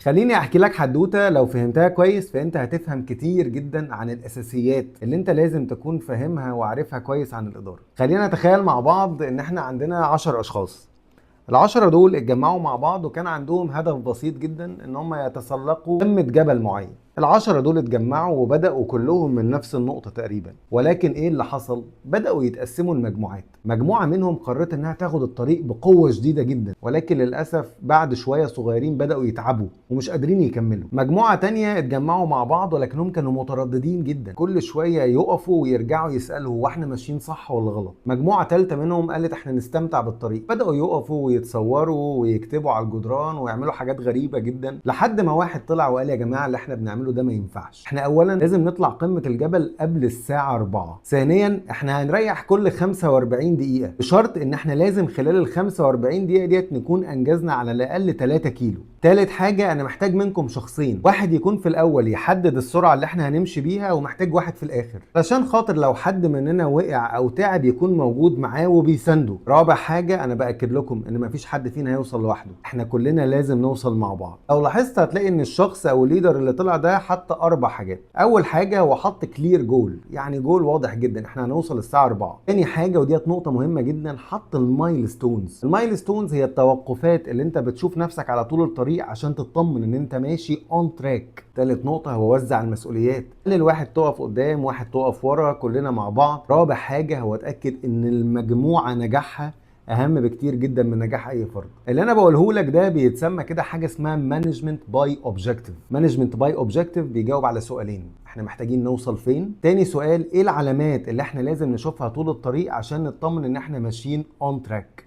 خليني احكي لك حدوته، لو فهمتها كويس فانت هتفهم كتير جدا عن الاساسيات اللي انت لازم تكون فاهمها وعارفها كويس عن الاداره. خلينا نتخيل مع بعض ان احنا عندنا 10 اشخاص. العشرة دول اتجمعوا مع بعض وكان عندهم هدف بسيط جدا، ان هم يتسلقوا قمة جبل معين. العشرة دول اتجمعوا وبدأوا كلهم من نفس النقطة تقريبا، ولكن ايه اللي حصل؟ بدأوا يتقسموا لمجموعات. مجموعة منهم قررت انها تاخد الطريق بقوة شديدة جدا، ولكن للأسف بعد شوية صغيرين بدأوا يتعبوا ومش قادرين يكملوا. مجموعة تانية اتجمعوا مع بعض ولكنهم كانوا مترددين جدا، كل شوية يقفوا ويرجعوا يسألوا هو احنا ماشيين صح ولا غلط. مجموعة تالتة منهم قالت احنا نستمتع بالطريق، بدأوا يقفوا ويتصوروا ويكتبوا على الجدران ويعملوا حاجات غريبة جدا، لحد ما واحد طلع وقال يا جماعة اللي احنا بنعمله ده ما ينفعش. احنا اولا لازم نطلع قمة الجبل قبل الساعة 4. ثانيا احنا هنريح كل 45 دقيقة، بشرط ان احنا لازم خلال ال 45 دقيقة ديت نكون انجزنا على الاقل 3 كيلو. تالت حاجة انا محتاج منكم شخصين، واحد يكون في الاول يحدد السرعة اللي احنا هنمشي بيها، ومحتاج واحد في الاخر علشان خاطر لو حد مننا وقع او تعب يكون موجود معاه وبيسنده. رابع حاجة انا باكد لكم ان مفيش حد فينا هيوصل لوحده، احنا كلنا لازم نوصل مع بعض. لو لاحظت هتلاقي ان الشخص او الليدر اللي طلع ده حط 4 حاجات. اول حاجة هو حط كلير جول، يعني جول واضح جدا احنا هنوصل الساعة 4. تاني حاجة وديت نقطة مهمة جدا، حط المايل ستونز. المايل ستونز هي التوقفات اللي انت بتشوف نفسك على طول الطريق عشان تطمن ان انت ماشي اون تراك. تالت نقطة هو وزع المسؤوليات، خلي الواحد تقف قدام واحد تقف ورا كلنا مع بعض. رابع حاجة هو اتأكد ان المجموعة نجاحها اهم بكتير جدا من نجاح اي فرد. اللي انا بقوله لك ده بيتسمى كده حاجه اسمها مانجمنت باي اوبجكتيف. مانجمنت باي اوبجكتيف بيجاوب على سؤالين، احنا محتاجين نوصل فين؟ تاني سؤال ايه العلامات اللي احنا لازم نشوفها طول الطريق عشان نطمن ان احنا ماشيين اون تراك؟